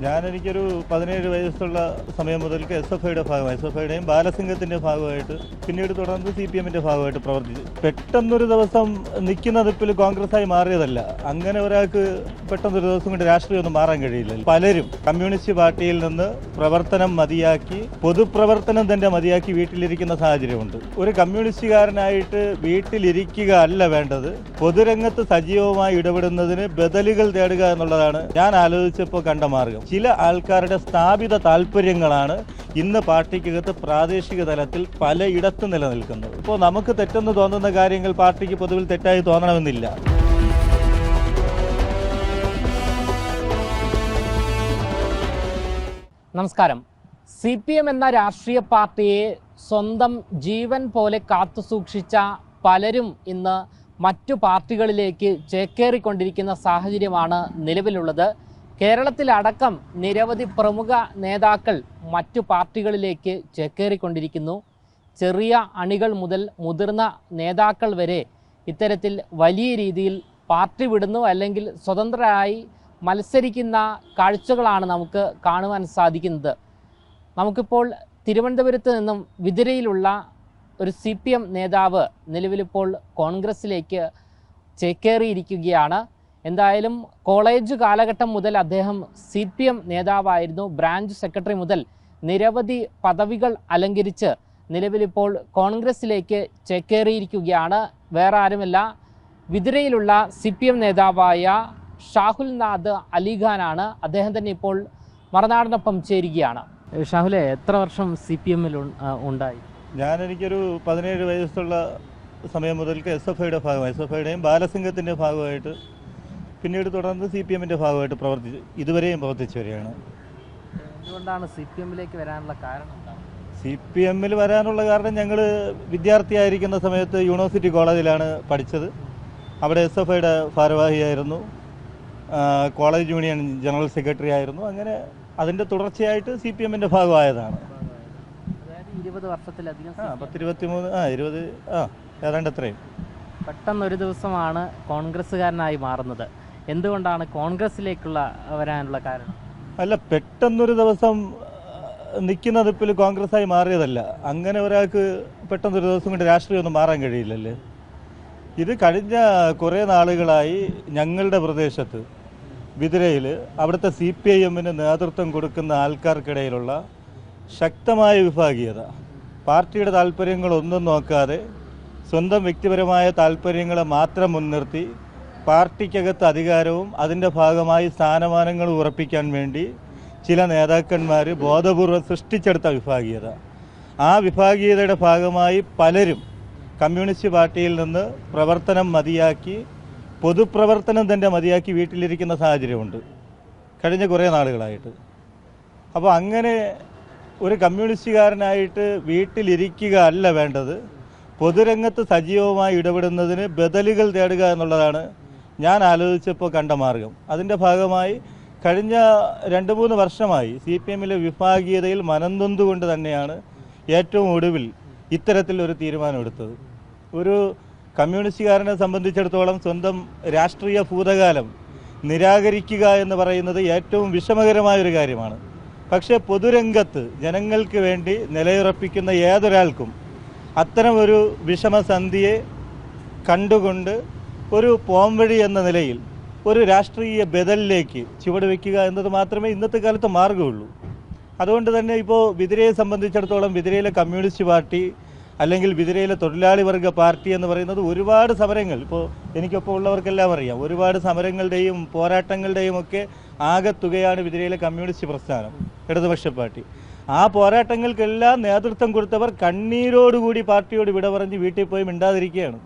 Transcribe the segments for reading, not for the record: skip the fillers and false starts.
എനിക്കൊരു 17 വയസ്സുള്ള സമയം മുതൽക്ക് SFIയുടെ ഭാഗമായി SFIയുടെയും ബാലസംഘത്തിൻ്റെ ഭാഗമായിട്ട് പിന്നീട് തുടർന്ന് CPMൻ്റെ ഭാഗമായിട്ട് പ്രവർത്തിച്ചു. പെട്ടെന്നൊരു ദിവസം നിൽക്കുന്ന നിപ്പിൽ കോൺഗ്രസ്സായി മാറിയതല്ല. അങ്ങനെ ഒരാൾക്ക് പെട്ടെന്നൊരു ദിവസം കൊണ്ട് രാഷ്ട്രീയമൊന്നും മാറാൻ കഴിയില്ല. പലരും കമ്മ്യൂണിസ്റ്റ് പാർട്ടിയിൽ നിന്ന് പ്രവർത്തനം മതിയാക്കി പൊതുപ്രവർത്തനം തന്നെ മതിയാക്കി വീട്ടിലിരിക്കുന്ന സാഹചര്യമുണ്ട്. ഒരു കമ്മ്യൂണിസ്റ്റുകാരനായിട്ട് വീട്ടിലിരിക്കുക അല്ല വേണ്ടത്, പൊതുരംഗത്ത് സജീവമായി ഇടപെടുന്നതിന് ബദലുകൾ തേടുക എന്നുള്ളതാണ് ഞാൻ ആലോചിച്ചപ്പോൾ കണ്ട മാർഗം. ചില ആൾക്കാരുടെ സ്ഥാപിത താല്പര്യങ്ങളാണ് ഇന്ന് പാർട്ടിക്കകത്ത് പ്രാദേശിക തലത്തിൽ പലയിടത്തും നിലനിൽക്കുന്നത്. ഇപ്പോൾ നമുക്ക് തെറ്റെന്ന് തോന്നുന്ന കാര്യങ്ങൾ പാർട്ടിക്ക് പൊതുവിൽ തെറ്റായി തോന്നണമെന്നില്ല. നമസ്കാരം. CPM എന്ന രാഷ്ട്രീയ പാർട്ടിയെ സ്വന്തം ജീവൻ പോലെ കാത്തുസൂക്ഷിച്ച പലരും ഇന്ന് മറ്റു പാർട്ടികളിലേക്ക് ചേക്കേറിക്കൊണ്ടിരിക്കുന്ന സാഹചര്യമാണ് നിലവിലുള്ളത്. കേരളത്തിലടക്കം നിരവധി പ്രമുഖ നേതാക്കൾ മറ്റു പാർട്ടികളിലേക്ക് ചേക്കേറിക്കൊണ്ടിരിക്കുന്നു. ചെറിയ അണികൾ മുതൽ മുതിർന്ന നേതാക്കൾ വരെ ഇത്തരത്തിൽ വലിയ രീതിയിൽ പാർട്ടി വിടുന്നു, അല്ലെങ്കിൽ സ്വതന്ത്രരായി മത്സരിക്കുന്ന കാഴ്ചകളാണ് നമുക്ക് കാണുവാൻ സാധിക്കുന്നത്. നമുക്കിപ്പോൾ തിരുവനന്തപുരത്ത് നിന്നും വിതുരയിലുള്ള ഒരു CPM നേതാവ് നിലവിലിപ്പോൾ കോൺഗ്രസ്സിലേക്ക് ചേക്കേറിയിരിക്കുകയാണ്. എന്തായാലും കോളേജ് കാലഘട്ടം മുതൽ അദ്ദേഹം CPM നേതാവായിരുന്നു. ബ്രാഞ്ച് സെക്രട്ടറി മുതൽ നിരവധി പദവികൾ അലങ്കരിച്ച് നിലവിലിപ്പോൾ കോൺഗ്രസ്സിലേക്ക് ചേക്കേറിയിരിക്കുകയാണ്. വേറെ ആരുമല്ല, വിതുരയിലുള്ള CPM നേതാവായ ഷാഹുൽനാഥ് അലിഖാനാണ്. അദ്ദേഹം തന്നെ ഇപ്പോൾ മറുനാടിനൊപ്പം ചേരുകയാണ്. ഷാഹുലെ, എത്ര വർഷം CPMൽ ഉണ്ടായി? എനിക്കൊരു 17 വയസ്സുള്ള സമയം മുതൽക്ക് SFIയുടെ ഭാഗമായി SFIയുടെയും ബാലസംഘത്തിൻ്റെ ഭാഗമായിട്ട് പിന്നീട് തുടർന്ന് CPMൻ്റെ ഭാഗമായിട്ട് ഇതുവരെയും പ്രവർത്തിച്ചു വരികയാണ്. എന്തുകൊണ്ടാണ് CPMലേക്ക് വരാനുള്ള കാരണം? CPMൽ വരാനുള്ള കാരണം, ഞങ്ങൾ വിദ്യാർത്ഥിയായിരിക്കുന്ന സമയത്ത് യൂണിവേഴ്സിറ്റി കോളേജിലാണ് പഠിച്ചത്. അവിടെ SFIയുടെ ഭാരവാഹിയായിരുന്നു, കോളേജ് യൂണിയൻ ജനറൽ സെക്രട്ടറി ആയിരുന്നു. അങ്ങനെ അതിൻ്റെ തുടർച്ചയായിട്ട് CPMൻ്റെ ഭാഗമായതാണ്. 20 വർഷത്തിലധികം 20 ഏതാണ്ട് അത്രയും. പെട്ടെന്നൊരു ദിവസമാണ് കോൺഗ്രസ്സുകാരനായി മാറുന്നത്. എന്തുകൊണ്ടാണ് കോൺഗ്രസ്സിലേക്കുള്ള വരാനുള്ള കാരണം? അല്ല, പെട്ടെന്നൊരു ദിവസം നിൽക്കുന്ന നിപ്പിൽ കോൺഗ്രസ്സായി മാറിയതല്ല. അങ്ങനെ ഒരാൾക്ക് പെട്ടെന്നൊരു ദിവസം കൊണ്ട് രാഷ്ട്രീയമൊന്നും മാറാൻ കഴിയില്ലല്ലേ. ഇത് കഴിഞ്ഞ കുറേ നാളുകളായി ഞങ്ങളുടെ പ്രദേശത്ത് വിതുരയിൽ അവിടുത്തെ CPIMന് നേതൃത്വം കൊടുക്കുന്ന ആൾക്കാർക്കിടയിലുള്ള ശക്തമായ വിഭാഗീയത, പാർട്ടിയുടെ താല്പര്യങ്ങളൊന്നും നോക്കാതെ സ്വന്തം വ്യക്തിപരമായ താല്പര്യങ്ങളെ മാത്രം മുൻനിർത്തി പാർട്ടിക്കകത്ത് അധികാരവും അതിൻ്റെ ഭാഗമായി സ്ഥാനമാനങ്ങളും ഉറപ്പിക്കാൻ വേണ്ടി ചില നേതാക്കന്മാർ ബോധപൂർവ്വം സൃഷ്ടിച്ചെടുത്ത വിഭാഗീയത. ആ വിഭാഗീയതയുടെ ഭാഗമായി പലരും കമ്മ്യൂണിസ്റ്റ് പാർട്ടിയിൽ നിന്ന് പ്രവർത്തനം മതിയാക്കി പൊതുപ്രവർത്തനം തന്നെ മതിയാക്കി വീട്ടിലിരിക്കുന്ന സാഹചര്യമുണ്ട് കഴിഞ്ഞ കുറേ നാളുകളായിട്ട്. അപ്പോൾ അങ്ങനെ ഒരു കമ്മ്യൂണിസ്റ്റുകാരനായിട്ട് വീട്ടിലിരിക്കുക അല്ല വേണ്ടത്, പൊതുരംഗത്ത് സജീവമായി ഇടപെടുന്നതിന് ബദലുകൾ തേടുക എന്നുള്ളതാണ് ഞാൻ ആലോചിച്ചപ്പോൾ കണ്ട മാർഗം. അതിൻ്റെ ഭാഗമായി കഴിഞ്ഞ 2-3 വർഷമായി CPMലെ വിഭാഗീയതയിൽ മനംനൊന്തുകൊണ്ട് തന്നെയാണ് ഏറ്റവും ഒടുവിൽ ഇത്തരത്തിലൊരു തീരുമാനമെടുത്തത്. ഒരു കമ്മ്യൂണിസ്റ്റുകാരനെ സംബന്ധിച്ചിടത്തോളം സ്വന്തം രാഷ്ട്രീയ ഭൂതകാലം നിരാകരിക്കുക എന്ന് പറയുന്നത് ഏറ്റവും വിഷമകരമായൊരു കാര്യമാണ്. പക്ഷേ പൊതുരംഗത്ത് ജനങ്ങൾക്ക് വേണ്ടി നിലയുറപ്പിക്കുന്ന ഏതൊരാൾക്കും അത്തരമൊരു വിഷമസന്ധിയെ കണ്ടുകൊണ്ട് ഒരു പോംവഴി എന്ന നിലയിൽ ഒരു രാഷ്ട്രീയ ബദലിലേക്ക് ചുവടുവെക്കുക എന്നത് മാത്രമേ ഇന്നത്തെ കാലത്ത് മാർഗമുള്ളൂ. അതുകൊണ്ട് തന്നെ ഇപ്പോൾ വിതുരയെ സംബന്ധിച്ചിടത്തോളം വിതുരയിലെ കമ്മ്യൂണിസ്റ്റ് പാർട്ടി അല്ലെങ്കിൽ വിതുരയിലെ തൊഴിലാളി വർഗ പാർട്ടി എന്ന് പറയുന്നത് ഒരുപാട് സമരങ്ങൾ, ഇപ്പോൾ എനിക്കൊപ്പം ഉള്ളവർക്കെല്ലാം അറിയാം, ഒരുപാട് സമരങ്ങളുടെയും പോരാട്ടങ്ങളുടെയും ഒക്കെ ആകെത്തുകയാണ് വിതുരയിലെ കമ്മ്യൂണിസ്റ്റ് പ്രസ്ഥാനം, ഇടതുപക്ഷ പാർട്ടി. ആ പോരാട്ടങ്ങൾക്കെല്ലാം നേതൃത്വം കൊടുത്തവർ കണ്ണീരോടുകൂടി പാർട്ടിയോട് വിട പറഞ്ഞ് വീട്ടിൽ പോയി മിണ്ടാതിരിക്കുകയാണ്.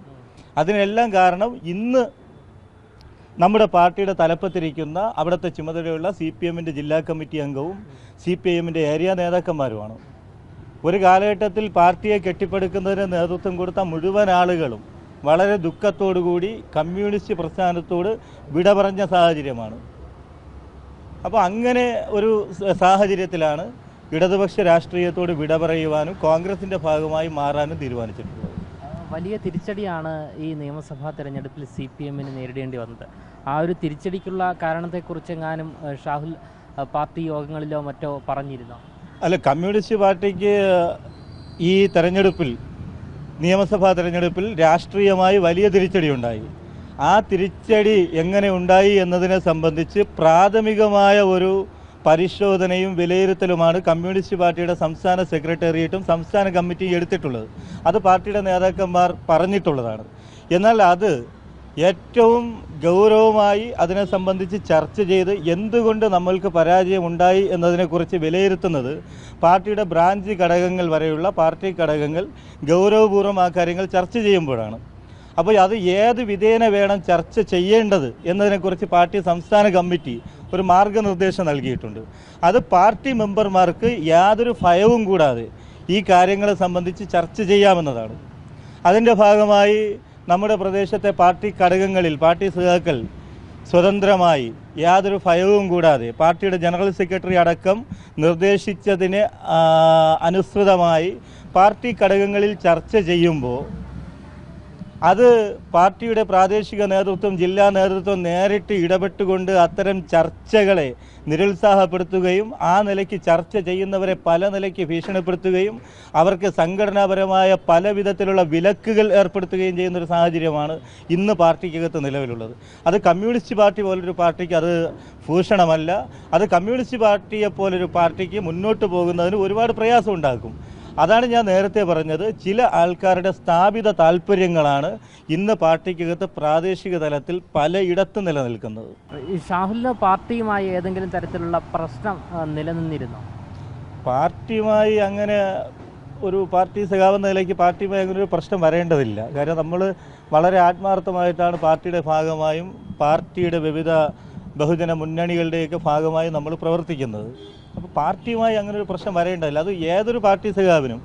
അതിനെല്ലാം കാരണം ഇന്ന് നമ്മുടെ പാർട്ടിയുടെ തലപ്പത്തിരിക്കുന്ന അവിടുത്തെ ചുമതലയുള്ള CPMൻ്റെ ജില്ലാ കമ്മിറ്റി അംഗവും CPIMൻ്റെ ഏരിയ നേതാക്കന്മാരുമാണ്. ഒരു കാലഘട്ടത്തിൽ പാർട്ടിയെ കെട്ടിപ്പടുക്കുന്നതിന് നേതൃത്വം കൊടുത്ത മുഴുവൻ ആളുകളും വളരെ ദുഃഖത്തോടുകൂടി കമ്മ്യൂണിസ്റ്റ് പ്രസ്ഥാനത്തോട് വിട പറഞ്ഞ സാഹചര്യമാണ്. അപ്പോൾ അങ്ങനെ ഒരു സാഹചര്യത്തിലാണ് ഇടതുപക്ഷ രാഷ്ട്രീയത്തോട് വിട പറയുവാനും കോൺഗ്രസിൻ്റെ ഭാഗമായി മാറാനും തീരുമാനിച്ചിട്ടുള്ളത്. വലിയ തിരിച്ചടിയാണ് ഈ നിയമസഭാ തെരഞ്ഞെടുപ്പിൽ CPMന് നേരിടേണ്ടി വന്നത്. ആ ഒരു തിരിച്ചടിക്കുള്ള കാരണത്തെക്കുറിച്ചെങ്ങാനും ഷാഹുൽ പാർട്ടി യോഗങ്ങളിലോ മറ്റോ പറഞ്ഞിരുന്നോ? അല്ല, കമ്മ്യൂണിസ്റ്റ് പാർട്ടിക്ക് ഈ തെരഞ്ഞെടുപ്പിൽ, നിയമസഭാ തെരഞ്ഞെടുപ്പിൽ രാഷ്ട്രീയമായി വലിയ തിരിച്ചടി ഉണ്ടായി. ആ തിരിച്ചടി എങ്ങനെ ഉണ്ടായി എന്നതിനെ സംബന്ധിച്ച് പ്രാഥമികമായ ഒരു പരിശോധനയും വിലയിരുത്തലുമാണ് കമ്മ്യൂണിസ്റ്റ് പാർട്ടിയുടെ സംസ്ഥാന സെക്രട്ടേറിയറ്റും സംസ്ഥാന കമ്മിറ്റിയും എടുത്തിട്ടുള്ളത്. അത് പാർട്ടിയുടെ നേതാക്കന്മാർ പറഞ്ഞിട്ടുള്ളതാണ്. എന്നാൽ അത് ഏറ്റവും ഗൗരവമായി അതിനെ സംബന്ധിച്ച് ചർച്ച ചെയ്ത് എന്തുകൊണ്ട് നമ്മൾക്ക് പരാജയം ഉണ്ടായി എന്നതിനെക്കുറിച്ച് വിലയിരുത്തുന്നത് പാർട്ടിയുടെ ബ്രാഞ്ച് ഘടകങ്ങൾ വരെയുള്ള പാർട്ടി ഘടകങ്ങൾ ഗൗരവപൂർവ്വം ആ കാര്യങ്ങൾ ചർച്ച ചെയ്യുമ്പോഴാണ്. അപ്പോൾ അത് ഏത് വിധേന വേണം ചർച്ച ചെയ്യേണ്ടത് എന്നതിനെക്കുറിച്ച് പാർട്ടി സംസ്ഥാന കമ്മിറ്റി ഒരു മാർഗനിർദ്ദേശം നൽകിയിട്ടുണ്ട്. അത് പാർട്ടി മെമ്പർമാർക്ക് യാതൊരു ഭയവും കൂടാതെ ഈ കാര്യങ്ങളെ സംബന്ധിച്ച് ചർച്ച ചെയ്യാമെന്നതാണ്. അതിൻ്റെ ഭാഗമായി നമ്മുടെ പ്രദേശത്തെ പാർട്ടി ഘടകങ്ങളിൽ പാർട്ടി സഖാക്കൾ സ്വതന്ത്രമായി യാതൊരു ഭയവും കൂടാതെ പാർട്ടിയുടെ ജനറൽ സെക്രട്ടറി അടക്കം നിർദ്ദേശിച്ചതിന് അനുസൃതമായി പാർട്ടി ഘടകങ്ങളിൽ ചർച്ച ചെയ്യുമ്പോൾ അത് പാർട്ടിയുടെ പ്രാദേശിക നേതൃത്വം, ജില്ലാ നേതൃത്വം നേരിട്ട് ഇടപെട്ടുകൊണ്ട് അത്തരം ചർച്ചകളെ നിരുത്സാഹപ്പെടുത്തുകയും ആ നിലയ്ക്ക് ചർച്ച ചെയ്യുന്നവരെ പല നിലയ്ക്ക് ഭീഷണിപ്പെടുത്തുകയും അവർക്ക് സംഘടനാപരമായ പല വിധത്തിലുള്ള വിലക്കുകൾ ഏർപ്പെടുത്തുകയും ചെയ്യുന്നൊരു സാഹചര്യമാണ് ഇന്ന് പാർട്ടിക്കകത്ത് നിലവിലുള്ളത്. അത് കമ്മ്യൂണിസ്റ്റ് പാർട്ടി പോലൊരു പാർട്ടിക്ക് അത് ഭൂഷണമല്ല. അത് കമ്മ്യൂണിസ്റ്റ് പാർട്ടിയെപ്പോലൊരു പാർട്ടിക്ക് മുന്നോട്ട് പോകുന്നതിന് ഒരുപാട് പ്രയാസം ഉണ്ടാക്കും. അതാണ് ഞാൻ നേരത്തെ പറഞ്ഞത്. ചില ആൾക്കാരുടെ സ്ഥാപിത താല്പര്യങ്ങളാണ് ഇന്ന് പാർട്ടിക്കകത്ത് പ്രാദേശിക തലത്തിൽ പലയിടത്തും നിലനിൽക്കുന്നത്. ഈ ഷാഹുലിന് പാർട്ടിയുമായി ഏതെങ്കിലും തരത്തിലുള്ള പ്രശ്നം നിലനിന്നിരുന്നോ? പാർട്ടിയുമായി അങ്ങനെ ഒരു പാർട്ടി സഖാവെന്ന നിലയ്ക്ക് പാർട്ടിയുമായി അങ്ങനെ ഒരു പ്രശ്നം വരേണ്ടതില്ല. കാര്യം നമ്മൾ വളരെ ആത്മാർത്ഥമായിട്ടാണ് പാർട്ടിയുടെ ഭാഗമായും പാർട്ടിയുടെ വിവിധ ബഹുജന മുന്നണികളുടെയൊക്കെ ഭാഗമായി നമ്മൾ പ്രവർത്തിക്കുന്നത്. അപ്പോൾ പാർട്ടിയുമായി അങ്ങനെ ഒരു പ്രശ്നം വരേണ്ടതില്ല. അത് ഏതൊരു പാർട്ടി സഖാവിനും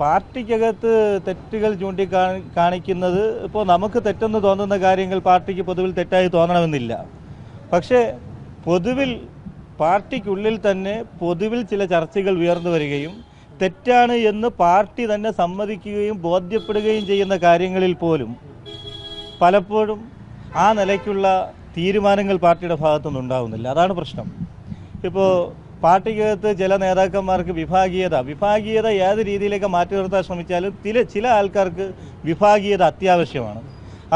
പാർട്ടിക്കകത്ത് തെറ്റുകൾ കാണിക്കുന്നത് ഇപ്പോൾ നമുക്ക് തെറ്റെന്ന് തോന്നുന്ന കാര്യങ്ങൾ പാർട്ടിക്ക് പൊതുവിൽ തെറ്റായി തോന്നണമെന്നില്ല. പക്ഷേ പൊതുവിൽ പാർട്ടിക്കുള്ളിൽ തന്നെ പൊതുവിൽ ചില ചർച്ചകൾ ഉയർന്നു വരികയും തെറ്റാണ് എന്ന് പാർട്ടി തന്നെ സമ്മതിക്കുകയും ബോധ്യപ്പെടുകയും ചെയ്യുന്ന കാര്യങ്ങളിൽ പോലും പലപ്പോഴും ആ നിലയ്ക്കുള്ള തീരുമാനങ്ങൾ പാർട്ടിയുടെ ഭാഗത്തുനിന്ന് ഉണ്ടാകുന്നില്ല. അതാണ് പ്രശ്നം. ഇപ്പോൾ പാർട്ടിക്കകത്ത് ചില നേതാക്കന്മാർക്ക് വിഭാഗീയത ഏത് രീതിയിലേക്ക് മാറ്റി നിർത്താൻ ശ്രമിച്ചാലും ചില ആൾക്കാർക്ക് വിഭാഗീയത അത്യാവശ്യമാണ്.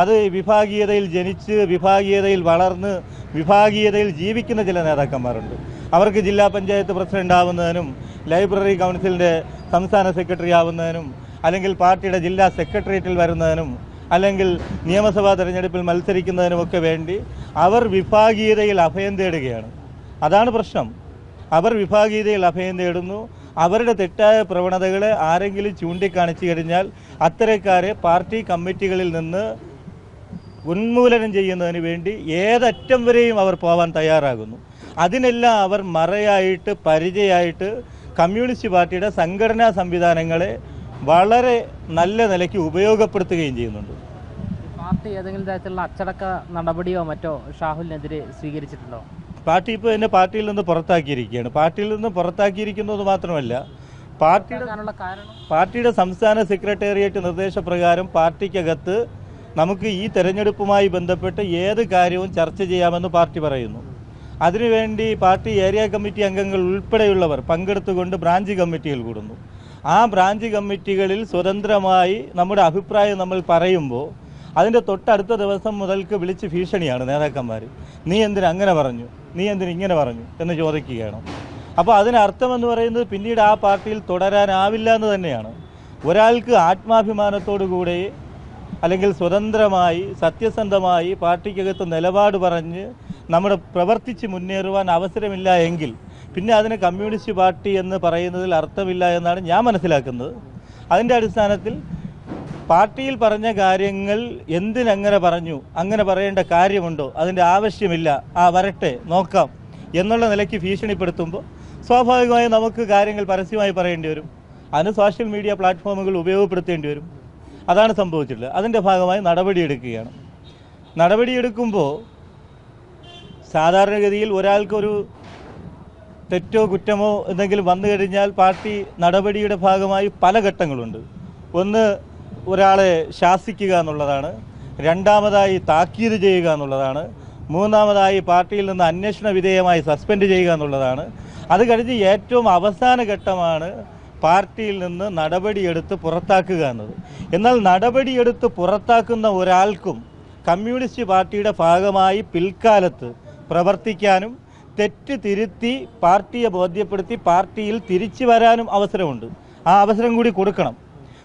അത് വിഭാഗീയതയിൽ ജനിച്ച് വിഭാഗീയതയിൽ വളർന്ന് വിഭാഗീയതയിൽ ജീവിക്കുന്ന ചില നേതാക്കന്മാരുണ്ട്. അവർക്ക് ജില്ലാ പഞ്ചായത്ത് പ്രസിഡന്റ് ആവുന്നതിനും ലൈബ്രറി കൗൺസിലിൻ്റെ സംസ്ഥാന സെക്രട്ടറി ആവുന്നതിനും അല്ലെങ്കിൽ പാർട്ടിയുടെ ജില്ലാ സെക്രട്ടേറിയറ്റിൽ വരുന്നതിനും അല്ലെങ്കിൽ നിയമസഭാ തെരഞ്ഞെടുപ്പിൽ മത്സരിക്കുന്നതിനുമൊക്കെ വേണ്ടി അവർ വിഭാഗീയതയിൽ അഭയം തേടുകയാണ്. അതാണ് പ്രശ്നം. അവർ വിഭാഗീയതയിൽ അഭയം തേടുന്നു. അവരുടെ തെറ്റായ പ്രവണതകളെ ആരെങ്കിലും ചൂണ്ടിക്കാണിച്ചു കഴിഞ്ഞാൽ അത്തരക്കാരെ പാർട്ടി കമ്മിറ്റികളിൽ നിന്ന് ഉന്മൂലനം ചെയ്യുന്നതിന് വേണ്ടി ഏതറ്റം വരെയും അവർ പോകാൻ തയ്യാറാകുന്നു. അതിനെല്ലാം അവർ മറയായിട്ട് പരിചയമായിട്ട് കമ്മ്യൂണിസ്റ്റ് പാർട്ടിയുടെ സംഘടനാ സംവിധാനങ്ങളെ വളരെ നല്ല നിലയ്ക്ക് ഉപയോഗപ്പെടുത്തുകയും ചെയ്യുന്നുണ്ട്. പാർട്ടി ഏതെങ്കിലും തരത്തിലുള്ള അച്ചടക്ക നടപടിയോ മറ്റോ ഷാഹുലിനെതിരെ സ്വീകരിച്ചിട്ടുണ്ടോ? പാർട്ടി ഇപ്പോൾ എന്നെ പാർട്ടിയിൽ നിന്ന് പുറത്താക്കിയിരിക്കുകയാണ്. പാർട്ടിയിൽ നിന്ന് പുറത്താക്കിയിരിക്കുന്നത് മാത്രമല്ല, പാർട്ടിയുടെ സംസ്ഥാന സെക്രട്ടേറിയറ്റ് നിർദ്ദേശപ്രകാരം പാർട്ടിക്കകത്ത് നമുക്ക് ഈ തെരഞ്ഞെടുപ്പുമായി ബന്ധപ്പെട്ട് ഏത് കാര്യവും ചർച്ച ചെയ്യാമെന്ന് പാർട്ടി പറയുന്നു. അതിനുവേണ്ടി പാർട്ടി ഏരിയ കമ്മിറ്റി അംഗങ്ങൾ ഉൾപ്പെടെയുള്ളവർ പങ്കെടുത്തുകൊണ്ട് ബ്രാഞ്ച് കമ്മിറ്റികൾ കൂടുന്നു. ആ ബ്രാഞ്ച് കമ്മിറ്റികളിൽ സ്വതന്ത്രമായി നമ്മുടെ അഭിപ്രായം നമ്മൾ പറയുമ്പോൾ അതിൻ്റെ തൊട്ടടുത്ത ദിവസം മുതൽക്ക് വിളിച്ച് ഭീഷണിയാണ് നേതാക്കന്മാർ. നീ എന്തിന് അങ്ങനെ പറഞ്ഞു, നീ എന്തിന് ഇങ്ങനെ പറഞ്ഞു എന്ന് ചോദിക്കുകയാണ്. അപ്പോൾ അതിനർത്ഥമെന്ന് പറയുന്നത് പിന്നീട് ആ പാർട്ടിയിൽ തുടരാനാവില്ല എന്ന് തന്നെയാണ്. ഒരാൾക്ക് ആത്മാഭിമാനത്തോടു കൂടെ അല്ലെങ്കിൽ സ്വതന്ത്രമായി സത്യസന്ധമായി പാർട്ടിക്കകത്ത് നിലപാട് പറഞ്ഞ് നമ്മുടെ പ്രവർത്തിച്ച് മുന്നേറുവാൻ അവസരമില്ല എങ്കിൽ പിന്നെ അതിന് കമ്മ്യൂണിസ്റ്റ് പാർട്ടി എന്ന് പറയുന്നതിൽ അർത്ഥമില്ല എന്നാണ് ഞാൻ മനസ്സിലാക്കുന്നത്. അതിൻ്റെ അടിസ്ഥാനത്തിൽ പാർട്ടിയിൽ പറഞ്ഞ കാര്യങ്ങൾ എന്തിനങ്ങനെ പറഞ്ഞു, അങ്ങനെ പറയേണ്ട കാര്യമുണ്ടോ, അതിൻ്റെ ആവശ്യമില്ല, വരട്ടെ നോക്കാം എന്നുള്ള നിലയ്ക്ക് ഭീഷണിപ്പെടുത്തുമ്പോൾ സ്വാഭാവികമായും നമുക്ക് കാര്യങ്ങൾ പരസ്യമായി പറയേണ്ടി വരും. അതിന് സോഷ്യൽ മീഡിയ പ്ലാറ്റ്ഫോമുകൾ ഉപയോഗപ്പെടുത്തേണ്ടി വരും. അതാണ് സംഭവിച്ചിട്ടുള്ളത്. അതിൻ്റെ ഭാഗമായി നടപടിയെടുക്കുകയാണ്. നടപടിയെടുക്കുമ്പോൾ സാധാരണഗതിയിൽ ഒരാൾക്കൊരു തെറ്റോ കുറ്റമോ എന്തെങ്കിലും വന്നു കഴിഞ്ഞാൽ പാർട്ടി നടപടിയുടെ ഭാഗമായി പല ഘട്ടങ്ങളുണ്ട്. ഒന്ന്, ഒരാളെ ശാസിക്കുക എന്നുള്ളതാണ്. രണ്ടാമതായി താക്കീത് ചെയ്യുക എന്നുള്ളതാണ്. മൂന്നാമതായി പാർട്ടിയിൽ നിന്ന് അന്വേഷണ വിധേയമായി സസ്പെൻഡ് ചെയ്യുക എന്നുള്ളതാണ്. അത് കഴിഞ്ഞ് ഏറ്റവും അവസാന ഘട്ടമാണ് പാർട്ടിയിൽ നിന്ന് നടപടിയെടുത്ത് പുറത്താക്കുക എന്നത്. എന്നാൽ നടപടിയെടുത്ത് പുറത്താക്കുന്ന ഒരാൾക്കും കമ്മ്യൂണിസ്റ്റ് പാർട്ടിയുടെ ഭാഗമായി പിൽക്കാലത്ത് പ്രവർത്തിക്കാനും തെറ്റ് തിരുത്തി പാർട്ടിയെ ബോധ്യപ്പെടുത്തി പാർട്ടിയിൽ തിരിച്ചു വരാനും അവസരമുണ്ട്. ആ അവസരം കൂടി കൊടുക്കണം.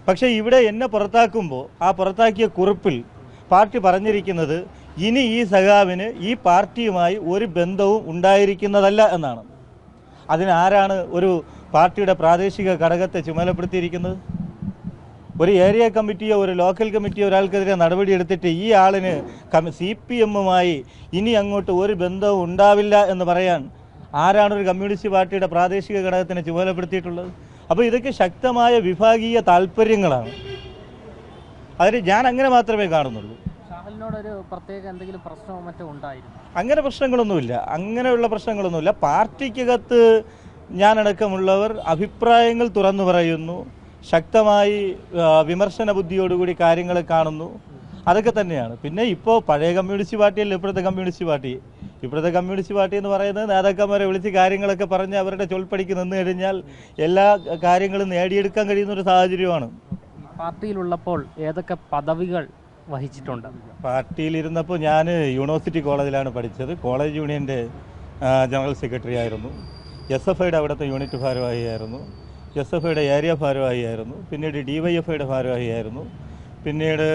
പക്ഷേ ഇവിടെ എന്നെ പുറത്താക്കുമ്പോൾ ആ പുറത്താക്കിയ കുറിപ്പിൽ പാർട്ടി പറഞ്ഞിരിക്കുന്നത് ഇനി ഈ സഖാവിന് ഈ പാർട്ടിയുമായി ഒരു ബന്ധവും ഉണ്ടായിരിക്കുന്നതല്ല എന്നാണ്. അതിനാരാണ് ഒരു പാർട്ടിയുടെ പ്രാദേശിക ഘടകത്തെ ചുമതലപ്പെടുത്തിയിരിക്കുന്നത്? ഒരു ഏരിയ കമ്മിറ്റിയോ ഒരു ലോക്കൽ കമ്മിറ്റിയോ ഒരാൾക്കെതിരെ നടപടിയെടുത്തിട്ട് ഈ ആളിന് CPM-മായി ഇനി അങ്ങോട്ട് ഒരു ബന്ധവും ഉണ്ടാവില്ല എന്ന് പറയാൻ ആരാണ് ഒരു കമ്മ്യൂണിസ്റ്റ് പാർട്ടിയുടെ പ്രാദേശിക ഘടകത്തിനെ ചുമതലപ്പെടുത്തിയിട്ടുള്ളത്? അപ്പോൾ ഇതൊക്കെ ശക്തമായ വിഭാഗീയ താല്പര്യങ്ങളാണ്. അതിന് ഞാൻ അങ്ങനെ മാത്രമേ കാണുന്നുള്ളൂ. ഷാഹുലിനോടൊരു പ്രത്യേക എന്തെങ്കിലും പ്രശ്നമോ മറ്റോ ഉണ്ടായിരുന്നു? അങ്ങനെ പ്രശ്നങ്ങളൊന്നുമില്ല. അങ്ങനെയുള്ള പ്രശ്നങ്ങളൊന്നുമില്ല. പാർട്ടിക്കകത്ത് ഞാനടക്കമുള്ളവർ അഭിപ്രായങ്ങൾ തുറന്നു പറയുന്നു, ശക്തമായി വിമർശന ബുദ്ധിയോടുകൂടി കാര്യങ്ങളെ കാണുന്നു. അതൊക്കെ തന്നെയാണ്. പിന്നെ ഇപ്പോൾ പഴയ കമ്മ്യൂണിസ്റ്റ് പാർട്ടിയല്ല ഇപ്പോഴത്തെ കമ്മ്യൂണിസ്റ്റ് പാർട്ടി. ഇപ്പോഴത്തെ കമ്മ്യൂണിസ്റ്റ് പാർട്ടി എന്ന് പറയുന്നത് നേതാക്കന്മാരെ വിളിച്ച് കാര്യങ്ങളൊക്കെ പറഞ്ഞ് അവരുടെ ചൊൽപ്പടിക്ക് നിന്ന് കഴിഞ്ഞാൽ എല്ലാ കാര്യങ്ങളും നേടിയെടുക്കാൻ കഴിയുന്ന ഒരു സാഹചര്യമാണ്. പാർട്ടിയിലുള്ളപ്പോൾ ഏതൊക്കെ പദവികൾ വഹിച്ചിട്ടുണ്ട്? പാർട്ടിയിലിരുന്നപ്പോൾ ഞാൻ യൂണിവേഴ്സിറ്റി കോളേജിലാണ് പഠിച്ചത്. കോളേജ് യൂണിയൻ്റെ ജനറൽ സെക്രട്ടറി ആയിരുന്നു. SFIയുടെ അവിടുത്തെ യൂണിറ്റ് ഭാരവാഹിയായിരുന്നു. SFIയുടെ ഏരിയ ഭാരവാഹിയായിരുന്നു. പിന്നീട് DYFIയുടെ ഭാരവാഹിയായിരുന്നു. പിന്നീട്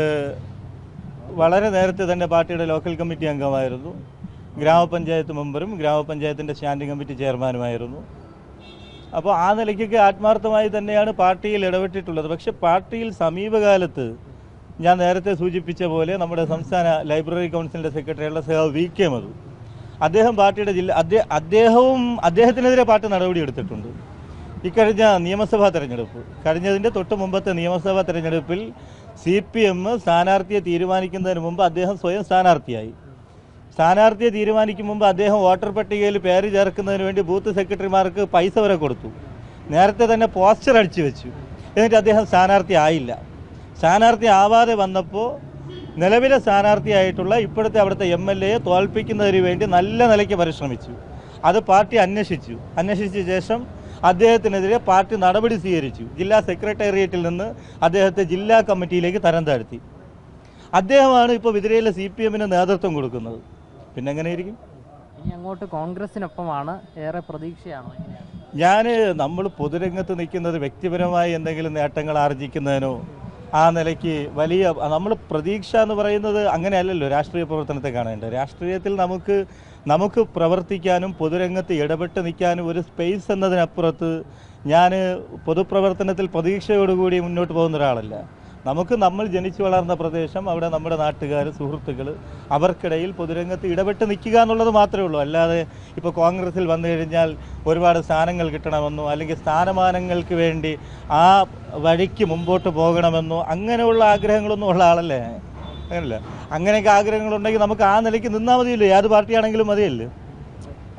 വളരെ നേരത്തെ തന്നെ പാർട്ടിയുടെ ലോക്കൽ കമ്മിറ്റി അംഗമായിരുന്നു. ഗ്രാമപഞ്ചായത്ത് മെമ്പറും ഗ്രാമപഞ്ചായത്തിൻ്റെ സ്റ്റാൻഡിംഗ് കമ്മിറ്റി ചെയർമാനുമായിരുന്നു. അപ്പോൾ ആ നിലയ്ക്കൊക്കെ ആത്മാർത്ഥമായി തന്നെയാണ് പാർട്ടിയിൽ ഇടപെട്ടിട്ടുള്ളത്. പക്ഷെ പാർട്ടിയിൽ സമീപകാലത്ത് ഞാൻ നേരത്തെ സൂചിപ്പിച്ച പോലെ നമ്മുടെ സംസ്ഥാന ലൈബ്രറി കൗൺസിലിൻ്റെ സെക്രട്ടറിയുള്ള സഖാവ് VK മധു, അദ്ദേഹം പാർട്ടിയുടെ അദ്ദേഹത്തിനെതിരെ പാർട്ടി നടപടിയെടുത്തിട്ടുണ്ട്. ഇക്കഴിഞ്ഞ നിയമസഭാ തെരഞ്ഞെടുപ്പ് കഴിഞ്ഞതിൻ്റെ തൊട്ട് മുമ്പത്തെ നിയമസഭാ തെരഞ്ഞെടുപ്പിൽ CPM സ്ഥാനാർത്ഥിയെ തീരുമാനിക്കുന്നതിന് മുമ്പ് അദ്ദേഹം സ്വയം സ്ഥാനാർത്ഥിയായി. സ്ഥാനാർത്ഥിയെ തീരുമാനിക്കും മുമ്പ് അദ്ദേഹം വോട്ടർ പട്ടികയിൽ പേര് ചേർക്കുന്നതിന് വേണ്ടി ബൂത്ത് സെക്രട്ടറിമാർക്ക് പൈസ വരെ കൊടുത്തു. നേരത്തെ തന്നെ പോസ്റ്റർ അടിച്ചു വെച്ചു. എന്നിട്ട് അദ്ദേഹം സ്ഥാനാർത്ഥി ആയില്ല. സ്ഥാനാർത്ഥി ആവാതെ വന്നപ്പോൾ നിലവിലെ സ്ഥാനാർത്ഥിയായിട്ടുള്ള ഇപ്പോഴത്തെ അവിടുത്തെ MLAയെ തോൽപ്പിക്കുന്നതിന് വേണ്ടി നല്ല നിലയ്ക്ക് പരിശ്രമിച്ചു. അത് പാർട്ടി അന്വേഷിച്ച ശേഷം അദ്ദേഹത്തിനെതിരെ പാർട്ടി നടപടി സ്വീകരിച്ചു. ജില്ലാ സെക്രട്ടേറിയറ്റിൽ നിന്ന് അദ്ദേഹത്തെ ജില്ലാ കമ്മിറ്റിയിലേക്ക് തരം താഴ്ത്തി. അദ്ദേഹമാണ് ഇപ്പോൾ വിതിരയിലെ CPM-ന് നേതൃത്വം കൊടുക്കുന്നത്. പിന്നെ എങ്ങനെയായിരിക്കും? ഇനി അങ്ങോട്ട് കോൺഗ്രസിനൊപ്പമാണ്, ഏറെ പ്രതീക്ഷയാണോ? നമ്മൾ പൊതുരംഗത്ത് നിൽക്കുന്നത് വ്യക്തിപരമായി എന്തെങ്കിലും നേട്ടങ്ങൾ ആർജിക്കുന്നതിനോ ആ നിലയ്ക്ക് വലിയ നമ്മൾ പ്രതീക്ഷ എന്ന് പറയുന്നത് അങ്ങനെയല്ലല്ലോ രാഷ്ട്രീയ പ്രവർത്തനത്തെ കാണേണ്ടത്. രാഷ്ട്രീയത്തിൽ നമുക്ക് പ്രവർത്തിക്കാനും പൊതുരംഗത്ത് ഇടപെട്ട് നിൽക്കാനും ഒരു സ്പേസ് എന്നതിനപ്പുറത്ത് ഞാൻ പൊതുപ്രവർത്തനത്തിൽ പ്രതീക്ഷയോടുകൂടി മുന്നോട്ട് പോകുന്ന ഒരാളല്ല. നമ്മൾ ജനിച്ചു വളർന്ന പ്രദേശം, അവിടെ നമ്മുടെ നാട്ടുകാർ, സുഹൃത്തുക്കൾ, അവർക്കിടയിൽ പൊതുരംഗത്ത് ഇടപെട്ട് നിൽക്കുക എന്നുള്ളത് മാത്രമേ ഉള്ളൂ. അല്ലാതെ ഇപ്പോൾ കോൺഗ്രസിൽ വന്നു കഴിഞ്ഞാൽ ഒരുപാട് സ്ഥാനങ്ങൾ കിട്ടണമെന്നോ അല്ലെങ്കിൽ സ്ഥാനമാനങ്ങൾക്ക് വേണ്ടി ആ വഴിക്ക് മുമ്പോട്ട് പോകണമെന്നോ അങ്ങനെയുള്ള ആഗ്രഹങ്ങളൊന്നും ഉള്ള ആളല്ലേ. അങ്ങനെയല്ല. അങ്ങനെയൊക്കെ ആഗ്രഹങ്ങളുണ്ടെങ്കിൽ നമുക്ക് ആ നിലയ്ക്ക് നിന്നാൽ മതിയല്ലോ. ഏത് പാർട്ടിയാണെങ്കിലും മതിയല്ലോ.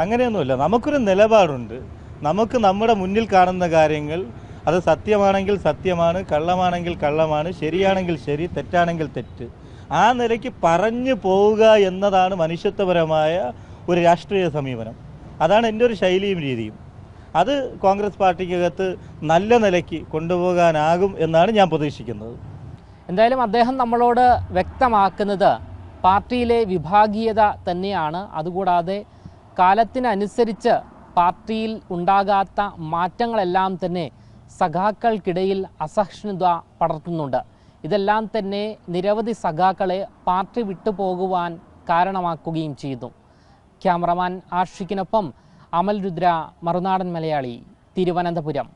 അങ്ങനെയൊന്നുമില്ല. നമുക്കൊരു നിലപാടുണ്ട്. നമുക്ക് നമ്മുടെ മുന്നിൽ കാണുന്ന കാര്യങ്ങൾ അത് സത്യമാണെങ്കിൽ സത്യമാണ്, കള്ളമാണെങ്കിൽ കള്ളമാണ്, ശരിയാണെങ്കിൽ ശരി, തെറ്റാണെങ്കിൽ തെറ്റ്, ആ നിലയ്ക്ക് പറഞ്ഞു പോവുക എന്നതാണ് മനുഷ്യത്വപരമായ ഒരു രാഷ്ട്രീയ സമീപനം. അതാണ് എൻ്റെ ഒരു ശൈലിയും രീതിയും. അത് കോൺഗ്രസ് പാർട്ടിക്കകത്ത് നല്ല നിലയ്ക്ക് കൊണ്ടുപോകാനാകും എന്നാണ് ഞാൻ പ്രതീക്ഷിക്കുന്നത്. എന്തായാലും അദ്ദേഹം നമ്മളോട് വ്യക്തമാക്കുന്നത് പാർട്ടിയിലെ വിഭാഗീയത തന്നെയാണ്. അതുകൂടാതെ കാലത്തിനനുസരിച്ച് പാർട്ടിയിൽ ഉണ്ടാകാത്ത മാറ്റങ്ങളെല്ലാം തന്നെ സഖാക്കൾക്കിടയിൽ അസഹിഷ്ണുത പടർത്തുന്നുണ്ട്. ഇതെല്ലാം തന്നെ നിരവധി സഖാക്കളെ പാർട്ടി വിട്ടുപോകുവാൻ കാരണമാക്കുകയും ചെയ്തു. ക്യാമറമാൻ ആഷിഖിനൊപ്പം അമൽ രുദ്ര, മറുനാടൻ മലയാളി, തിരുവനന്തപുരം.